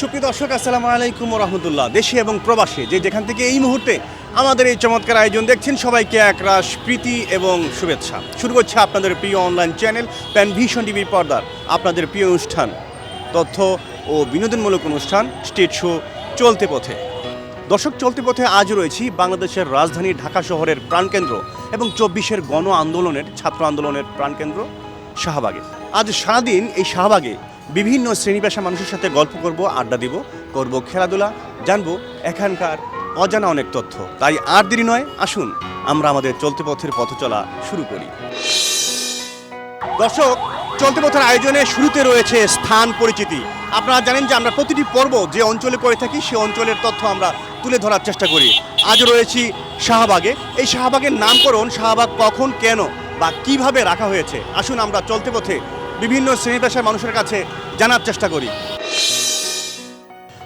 সুপ্রিয় দর্শক, আসসালামু আলাইকুম ওয়া রাহমাতুল্লাহ। দেশে এবং প্রবাসে যে যেখান থেকে এই মুহূর্তে আমাদের এই চমৎকার আয়োজন দেখছেন, সবাইকে একরাশ প্রীতি এবং শুভেচ্ছা। শুরু করছে আপনাদের প্রিয় অনলাইন চ্যানেল প্যানভিশন টিভির পর্দার আপনাদের প্রিয় অনুষ্ঠান, তথ্য ও বিনোদনমূলক অনুষ্ঠান স্টেট শো চলতে পথে। দর্শক, চলতে পথে আজ রয়েছি বাংলাদেশের রাজধানী ঢাকা শহরের প্রাণকেন্দ্র এবং ২৪-এর গণ আন্দোলনের ছাত্র আন্দোলনের প্রাণকেন্দ্র শাহবাগে। আজ সারাদিন এই শাহবাগে বিভিন্ন শ্রেণী পেশা মানুষের সাথে গল্প করব, আড্ডা দিব, করব খেলাধুলা, জানবো এখানকার অজানা অনেক তথ্য। তাই আর দেরি নয়, আসুন আমরা আমাদের চলতে পথের পথ চলা শুরু করি। দর্শক, চলতে পথের আয়োজনে শুরুতে রয়েছে স্থান পরিচিতি। আপনারা জানেন যে আমরা প্রতিটি পর্ব যে অঞ্চলে করে থাকি সে অঞ্চলের তথ্য আমরা তুলে ধরার চেষ্টা করি। আজ রয়েছি শাহবাগে। এই শাহবাগের নামকরণ শাহবাগ কখন, কেন বা কিভাবে রাখা হয়েছে, আসুন আমরা চলতে পথে বিভিন্ন শ্রেণী পেশার মানুষের কাছে জানার চেষ্টা করি।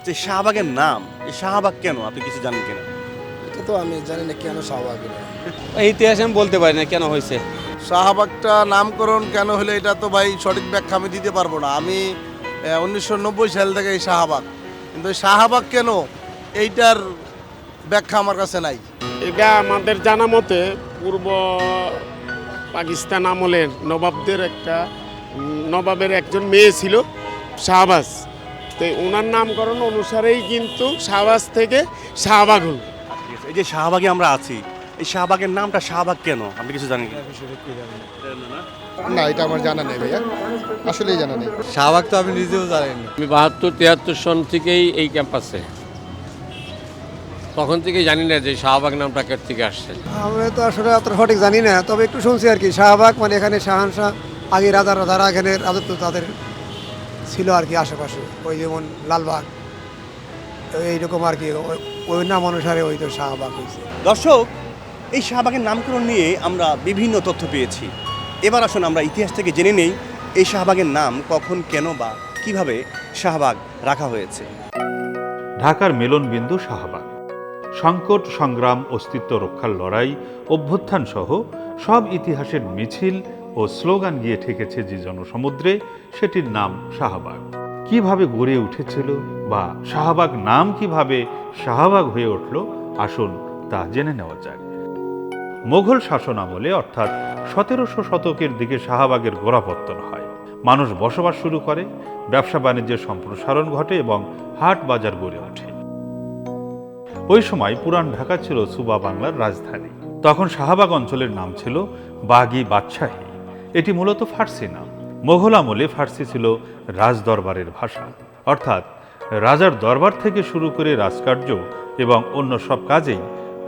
যে শাহবাগের নাম, এই শাহবাগ কেন, আপনি কিছু জানেন কিনা? এটা তো আমি জানি না কেন শাহবাগ। এই ইতিহাস আমি বলতে পারি না কেন হয়েছে। শাহবাগটা নামকরণ কেন হলো এটা তো ভাই সঠিক ব্যাখ্যা আমি দিতে পারবো না। আমি 1990 সাল থেকে এই শাহবাগ, কিন্তু এই শাহবাগ কেন এইটার ব্যাখ্যা আমার কাছে নাই। এটা আমাদের জানা মতে পূর্ব পাকিস্তান আমলের নবাবের একজন মেয়ে ছিল শাহবাজ। তো ওনার নামকরণ অনুসারেই কিন্তু শাহবাজ থেকে শাহবাগ হল। এই যে শাহবাগে আমরা আছি, এই শাহবাগের নামটা শাহবাগ কেন, আপনি কিছু জানেন কিনা? না, এটা আমার জানা নেই ভাইয়া, আসলেই জানা নেই। শাহবাগ তো আমি নিজেও জানি না। আমি 72-73 সন থেকেই এই ক্যাম্পাসে, তখন থেকেই জানি না যে শাহবাগ নামটা কোথা থেকে আসছে। আমরা তো আসলে অত সঠিক জানি না, তবে একটু শুনছি আর কি। শাহবাগ মানে এখানে শাহানশাহ, আগে রাজারা এখানে রাজত্ব তাদের ছিল আর কি আশেপাশে, ওই যেমন লালবাগ এইরকম আর কি, ওই নাম অনুসারে ওই তো শাহবাগ হয়েছে। দর্শক, এই শাহবাগের নামকরণ নিয়ে আমরা বিভিন্ন তথ্য পেয়েছি। এবার আসুন আমরা ইতিহাস থেকে জেনে নেই এই শাহবাগের নাম কখন, কেন বা কিভাবে শাহবাগ রাখা হয়েছে। ঢাকার মিলনবিন্দু শাহবাগ। সংকট, সংগ্রাম, অস্তিত্ব রক্ষার লড়াই, অভ্যুত্থান সহ সব ইতিহাসের মিছিল ও স্লোগান গিয়ে ঠেকেছে যে জনসমুদ্রে, সেটির নাম শাহবাগ। কিভাবে গড়ে উঠেছিল বা শাহবাগ নাম কিভাবে শাহবাগ হয়ে উঠল, আসুন তা জেনে নেওয়া যাক। মোগল শাসন আমলে অর্থাৎ 1700 শতকের দিকে শাহবাগের গোড়াপত্তন হয়। মানুষ বসবাস শুরু করে, ব্যবসা বাণিজ্যের সম্প্রসারণ ঘটে এবং হাট বাজার গড়ে ওঠে। ওই সময় পুরান ঢাকা ছিল সুবা বাংলার রাজধানী। তখন শাহবাগ অঞ্চলের নাম ছিল বাগি বাদশাহী। এটি মূলত ফার্সি নাম। মোগল আমলে ফার্সি ছিল রাজদরবারের ভাষা, অর্থাৎ রাজার দরবার থেকে শুরু করে রাজকার্য এবং অন্য সব কাজেই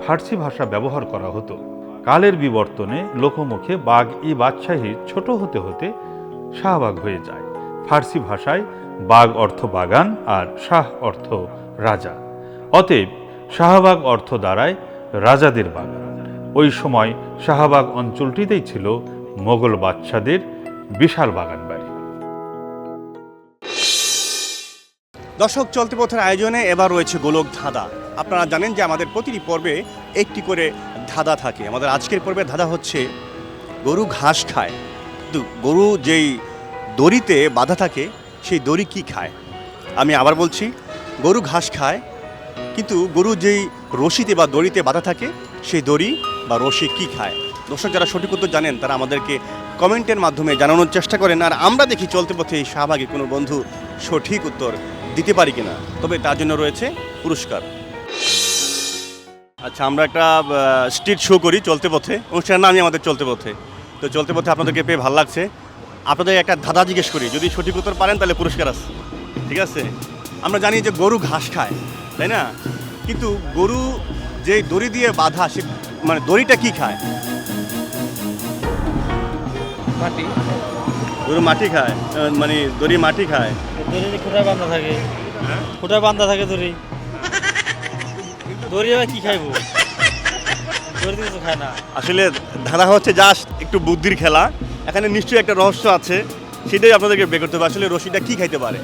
ফার্সি ভাষা ব্যবহার করা হতো। কালের বিবর্তনে লোকমুখে বাগ ই বাদশাহী ছোট হতে হতে শাহবাগ হয়ে যায়। ফার্সি ভাষায় বাগ অর্থ বাগান আর শাহ অর্থ রাজা, অতএব শাহবাগ অর্থ দাঁড়ায় রাজাদের বাগান। ওই সময় শাহবাগ অঞ্চলটিতেই ছিল মোগল বাদশাদের বিশাল বাগান বাড়ি। দর্শক, চলতে পথের আয়োজনে এবার রয়েছে গোলক ধাঁধা। আপনারা জানেন যে আমাদের প্রতিটি পর্বে একটি করে ধাঁধা থাকে। আমাদের আজকের পর্বে ধাঁধা হচ্ছে গরু ঘাস খায়, কিন্তু গরু যেই দড়িতে বাঁধা থাকে সেই দড়ি কি খায়? আমি আবার বলছি, গরু ঘাস খায়, কিন্তু গরু যেই রশিতে বা দড়িতে বাঁধা থাকে সেই দড়ি বা রশি কি খায়? দর্শক, যারা সঠিক উত্তর জানেন তারা আমাদেরকে কমেন্টের মাধ্যমে জানানোর চেষ্টা করেন, আর আমরা দেখি চলতে পথে এই শাহবাগে কোনো বন্ধু সঠিক উত্তর দিতে পারি কিনা। তবে তার জন্য রয়েছে পুরস্কার। আচ্ছা, আমরা একটা স্ট্রিট শো করি চলতে পথে, অনুষ্ঠানের নামই আমাদের চলতে পথে। তো চলতে পথে আপনাদেরকে পেয়ে ভালো লাগছে। আপনাদের একটা ধাঁধা জিজ্ঞেস করি, যদি সঠিক উত্তর পারেন তাহলে পুরস্কার আছে, ঠিক আছে? আমরা জানি যে গরু ঘাস খায়, তাই না? কিন্তু গরু যে দড়ি দিয়ে বাঁধা, সে মানে দড়িটা কি খায়? মাটি। গরু মাটি খায়, মানে দড়ি মাটি খায়। দড়ি খুঁটায় বান্ধা থাকে, খুঁটায় বান্ধা থাকে দড়ি। দড়ি আবার কি খাইবো? দড়ি কিছু খায় না। আসলে ধাঁধা হচ্ছে জাস্ট একটু বুদ্ধির খেলা। এখানে নিশ্চয়ই একটা রহস্য আছে, সেটাই আপনাদেরকে বের করতে হবে। আসলে রশিটা কি খাইতে পারে?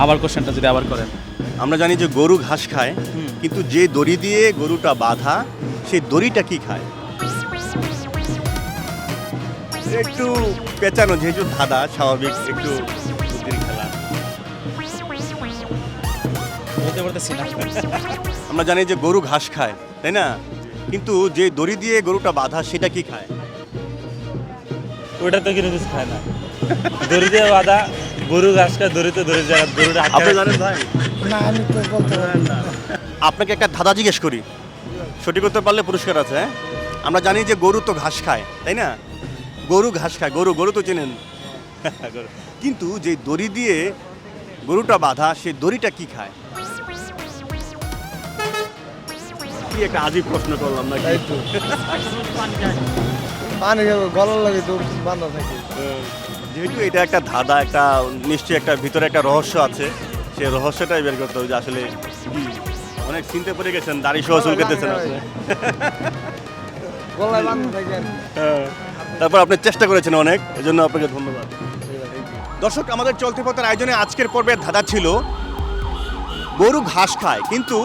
আবার কোশ্চেনটা যদি আবার করেন। আমরা জানি যে গরু ঘাস খায়, কিন্তু যে দড়ি দিয়ে গরুটা বাঁধা সেই দড়িটা কি খায়? একটু পেঁচানো, যেহেতু ধাঁধা, স্বাভাবিক একটু বুদ্ধির খেলা। বলতে পারতেছি না। আমরা জানি যে গরু ঘাস খায়, তাই না? কিন্তু যে দড়ি দিয়ে গরুটা বাঁধা সেটা কি খায়? ওটা তো কোনো কিছু খায় না। দড়ি দিয়ে বাঁধা গরু ঘাস খায়, দড়িতে দড়ি জায়গা গরুটা আপনি জানেন ভাই? আপনাকে একটা ধাঁধা জিজ্ঞেস করি, সঠিক উত্তর পারলে পুরস্কার আছে। হ্যাঁ, আমরা জানি যে গরু তো ঘাস খায়, তাই না? গরু ঘাস খায়, গরু গরু তো চেনেন। গরু। কিন্তু যে দড়ি দিয়ে গরুটা বাঁধা সেই দড়িটা কি খায়? কি একটা আজীব প্রশ্ন করলাম না? পানি গলার লাগে তো বান্ধা থাকে। যেহেতু এটা একটা ধাঁধা, একটা নিশ্চয়ই একটা ভিতরে একটা রহস্য আছে, সেই রহস্যটাই বের করতে হবে যে আসলে কি। অনেক চিনতে পড়ে গেছেন, দাড়ি সহ চুল কেটেছেন আপনি। গলায় বান্ধা থাকে। তারপর আপনি চেষ্টা করেছেন অনেক, এজন্য আপনাকে ধন্যবাদ। দর্শক, আমাদের চলতি পথের আয়োজনে আজকের পর্বের ধাঁধা ছিল গরু ঘাস খায়, কিন্তু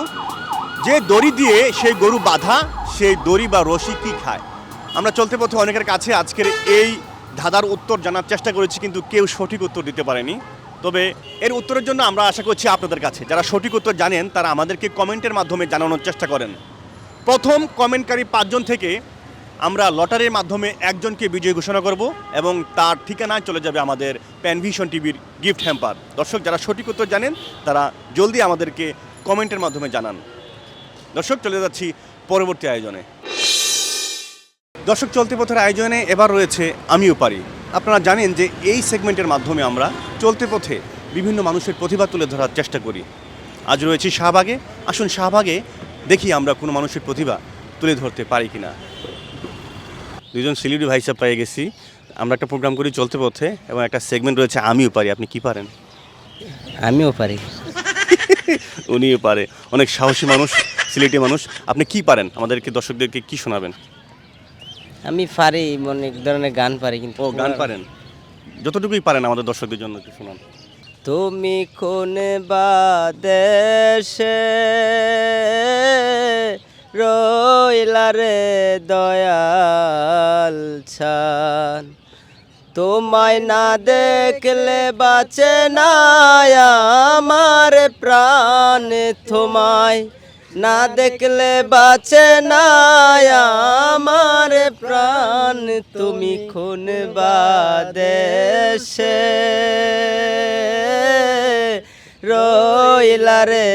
যে দড়ি দিয়ে সেই গরু বাঁধা সেই দড়ি বা রশি কি খায়? আমরা চলতে পথে অনেকের কাছে আজকের এই ধাঁধার উত্তর জানার চেষ্টা করেছি, কিন্তু কেউ সঠিক উত্তর দিতে পারেনি। তবে এর উত্তরের জন্য আমরা আশা করছি আপনাদের কাছে যারা সঠিক উত্তর জানেন তারা আমাদেরকে কমেন্টের মাধ্যমে জানানোর চেষ্টা করেন। প্রথম কমেন্টকারী 5 জন থেকে আমরা লটারির মাধ্যমে একজনকে বিজয়ী ঘোষণা করব এবং তার ঠিকানায় চলে যাবে আমাদের প্যানভিশন টিভির গিফট হ্যাম্পার। দর্শক, যারা সঠিক উত্তর জানেন তারা জলদি আমাদেরকে কমেন্টের মাধ্যমে জানান। দর্শক, চলে যাচ্ছি পরবর্তী আয়োজনে। দর্শক, চলতি পথের আয়োজনে এবার রয়েছে আমিও পারি। আপনারা জানেন যে এই সেগমেন্টের মাধ্যমে আমরা চলতি পথে বিভিন্ন মানুষের প্রতিভা তুলে ধরার চেষ্টা করি। আজ রয়েছি শাহবাগে। আসুন শাহবাগে দেখি আমরা কোনো মানুষের প্রতিভা তুলে ধরতে পারি কিনা। দুজন সিলিডি ভাই সাহেব পেয়ে গেছি। আমরা একটা প্রোগ্রাম করি চলতে পথে এবং একটা সেগমেন্ট রয়েছে আমিও পারি। আপনি কি পারেন? আমিও পারি। উনিও পারে, অনেক সাহসী মানুষ, সিলেটি মানুষ। আপনি কি পারেন? আমাদেরকে দর্শকদেরকে কি শোনাবেন? আমি পারি, অনেক ধরনের গান পারি। কিন্তু ও, গান পারেন? যতটুকুই পারেন আমাদের দর্শকদের জন্য একটু শোনান। তুমি কোন বাদেশে রইলা রে দয়াল ছান, তোমায় না দেখলে বাঁচে না আমার প্রাণ, তোমায় না দেখলে বাঁচে না আমার প্রাণ, তুমি কোন বাদেশে রইলা রে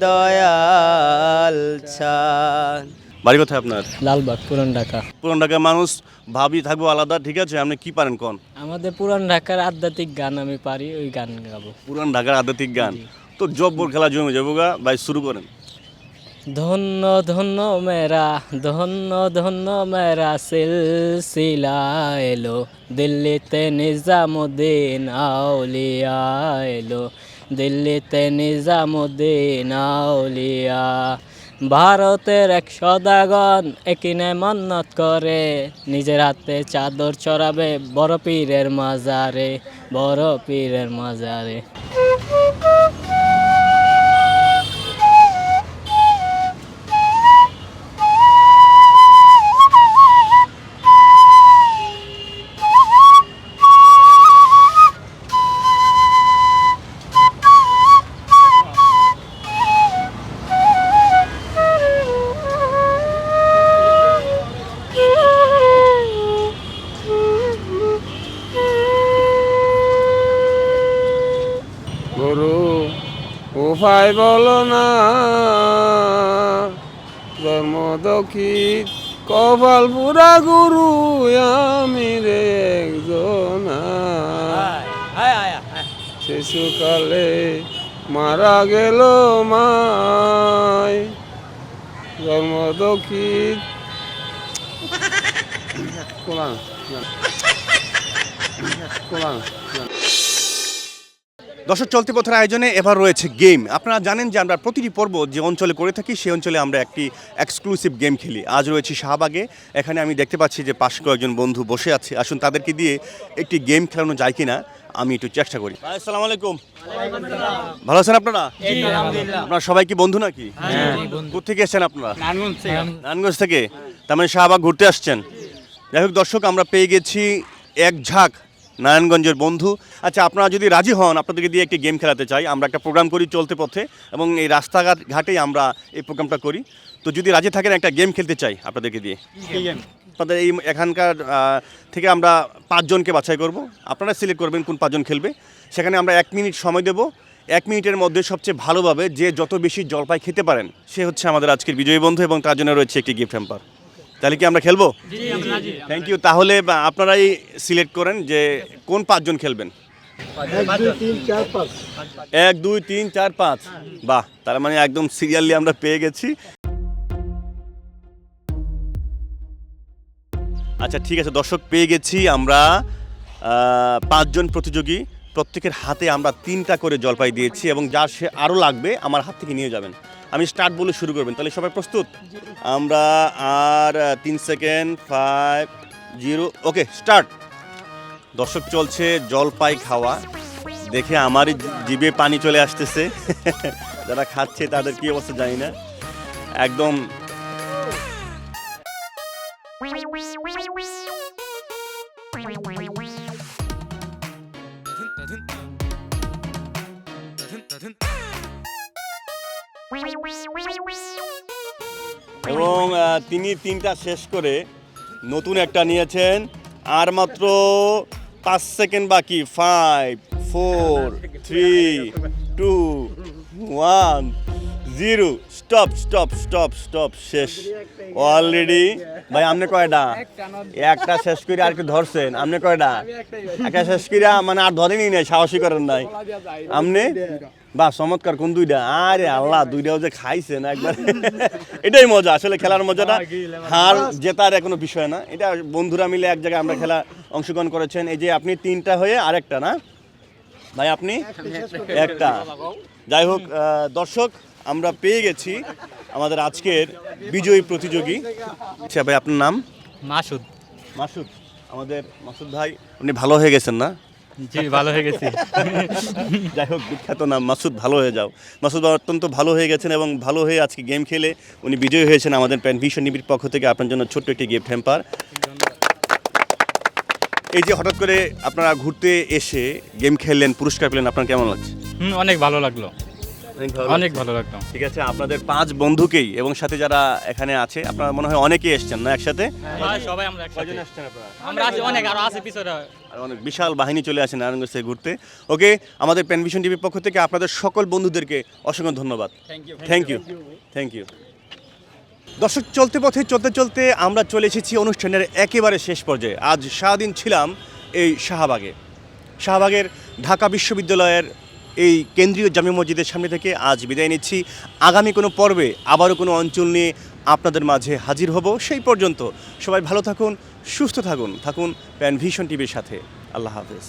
দয়াল ছান। বাড়ি কোথায় আপনার? লালবাগ, পুরান ঢাকা। পুরান ঢাকার মানুষ, ভাবি থাকবো আলাদা, ঠিক আছে। আপনি কি পারেন কোন? আমাদের পুরান ঢাকার আধ্যাত্মিক গান আমি পারি, ওই গান গাবো। পুরান ঢাকার আধ্যাত্মিক গান তো জব্বর খেলা জমে যাবো গা ভাই, শুরু করেন। ধন্য ধন্য মেরা, ধন্য ধন্য মেরা সিলসিলা এলো, দিল্লিতে নিজামুদ্দিন আউলিয়া এলো, দিল্লিতে নিজামুদ্দিন আউলিয়া। ভারতের এক সদাগণ একিনে মান্নত করে, নিজের হাতে চাদর চড়াবে বড় পীরের মাজারে, বড় পীরের মাজারে। গরু উপায় বলো না, জন্ম দক্ষিণ কপাল পুরা গুরু আমি রে একজনা, শিশুকালে মারা গেল মায়, জন্ম দক্ষিণ কোলান কোলান। দর্শক, চলতি পথের আয়োজনে এবার রয়েছে গেম। আপনারা জানেন যে আমরা প্রতিটি পর্ব যে অঞ্চলে করে থাকি সেই অঞ্চলে আমরা একটি এক্সক্লুসিভ গেম খেলি। আজ রয়েছে শাহবাগে। এখানে আমি দেখতে পাচ্ছি যে পাশে কয়েকজন বন্ধু বসে আছে। আসুন তাদেরকে দিয়ে একটি গেম খেলানো যায় কিনা আমি একটু চেষ্টা করি। আসসালামু আলাইকুম। ভালো আছেন আপনারা? আপনারা সবাই কি বন্ধু নাকি? কোথেকে এসেছেন আপনারা? নারায়ণগঞ্জ থেকে। তার মানে শাহবাগ ঘুরতে আসছেন। যাই হোক দর্শক, আমরা পেয়ে গেছি এক ঝাঁক নারায়ণগঞ্জের বন্ধু। আচ্ছা, আপনারা যদি রাজি হন, আপনাদেরকে দিয়ে একটি গেম খেলাতে চাই। আমরা একটা প্রোগ্রাম করি চলতে পথে, এবং এই রাস্তাঘাট ঘাটেই আমরা এই প্রোগ্রামটা করি। তো যদি রাজি থাকেন, একটা গেম খেলতে চাই আপনাদেরকে দিয়ে। আপনাদের এই এখানকার থেকে আমরা 5 জনকে বাছাই করব। আপনারা সিলেক্ট করবেন কোন 5 জন খেলবে। সেখানে আমরা 1 মিনিট সময় দেব। 1 মিনিটের মধ্যে সবচেয়ে ভালোভাবে যে যত বেশি জলপাই খেতে পারেন সে হচ্ছে আমাদের আজকের বিজয়ী বন্ধু, এবং তার জন্য রয়েছে একটি গিফট হ্যাম্পার। তাহলে কি আমরা খেলবো? Thank you. তাহলে আপনারাই সিলেক্ট করেন যে কোন 5 জন খেলবেন। 1 2 3 4 5 1 2 3 4 5। বাহ, তার মানে একদম সিরিয়ালি আমরা পেয়ে গেছি। আচ্ছা ঠিক আছে দর্শক, পেয়ে গেছি আমরা 5 জন প্রতিযোগী। প্রত্যেকের হাতে আমরা 3টা করে জলপাই দিয়েছি, এবং যার সে আরও লাগবে আমার হাত থেকে নিয়ে যাবেন। আমি স্টার্ট বলে শুরু করবেন, তাহলে সবাই প্রস্তুত? আমরা আর 3 সেকেন্ড, 5 0, ওকে স্টার্ট। দর্শক, চলছে জলপাই খাওয়া। দেখে আমারই জিভে পানি চলে আসতেছে। যারা খাচ্ছে তাদের কি অবস্থা জানি না। একদম এবং তিনি 3টা শেষ করে নতুন একটা নিয়েছেন। আর মাত্র 5 সেকেন্ড বাকি। 5 4 3 2 1 0। স্টপ স্টপ স্টপ স্টপ, শেষ অলরেডি। ভাই আপনি কয়টা? একটা শেষ করে আর কি ধরছেন? আপনি কয়টা? একটা শেষ করে মানে আর ধরেনি নাই, সাহসী করেন নাই আপনি। বা চমৎকার। কোন 2টা? আরে আল্লাহ, 2টাও যে খাইছেন একবার। এটাই মজা আসলে, খেলার মজাটা। হার জেতার কোনো বিষয় না, এটা বন্ধুরা মিলে এক জায়গায় আমরা খেলা অংশগ্রহণ করেছেন। এই যে আপনি 3টা হয়ে আরেকটা না ভাই, আপনি একটা। যাই হোক দর্শক, আমরা পেয়ে গেছি আমাদের আজকের বিজয়ী প্রতিযোগী। আচ্ছা ভাই, আপনার নাম? মাসুদ। মাসুদ, আমাদের মাসুদ ভাই, উনি ভালো হয়ে গেছেন না? জি, ভালো হয়ে গেছি। যাই হোক, বিখ্যাত নাম মাসুদ, ভালো হয়ে যাও। মাসুদ অত্যন্ত ভালো হয়ে গেছেন, এবং ভালো হয়ে আজকে গেম খেলে উনি বিজয়ী হয়েছেন। আমাদের প্যান ভিশন টিভির পক্ষ থেকে আপনার জন্য ছোট্ট একটি গিফট হ্যাম্পার। এই যে হঠাৎ করে আপনারা ঘুরতে এসে গেম খেললেন, পুরস্কার পেলেন, আপনার কেমন লাগছে? অনেক ভালো লাগলো, অনেক ভালো লাগলো। ঠিক আছে, আপনাদের 5 বন্ধুকেই এবং সাথে যারা এখানে আছে, আপনারা মনে হয় অনেকেই এসেছেন না একসাথে? সবাই আমরা একসাথে আসছেন। আমরা আছি অনেক, আর আছে পিছনে আর অনেক বিশাল বাহিনী চলে আসে নারায়ণগঞ্জ থেকে ঘুরতে। ওকে, আমাদের প্যান ভিশন টিভির পক্ষ থেকে আপনাদের সকল বন্ধুদেরকে অসংখ্য ধন্যবাদ। Thank you, thank you. দর্শক, চলতে পথে চলতে চলতে আমরা চলে এসেছি অনুষ্ঠানের একেবারে শেষ পর্যায়ে। আজ সারাদিন ছিলাম এই শাহবাগের ঢাকা বিশ্ববিদ্যালয়ের এই কেন্দ্রীয় জামে মসজিদের সামনে থেকে আজ বিদায় নিচ্ছি। আগামী কোনো পর্বে আবারও কোনো অঞ্চল নিয়ে আপনাদের মাঝে হাজির হব। সেই পর্যন্ত সবাই ভালো থাকুন, সুস্থ থাকুন প্যান ভিশন টিভির সাথে। আল্লাহ হাফেজ।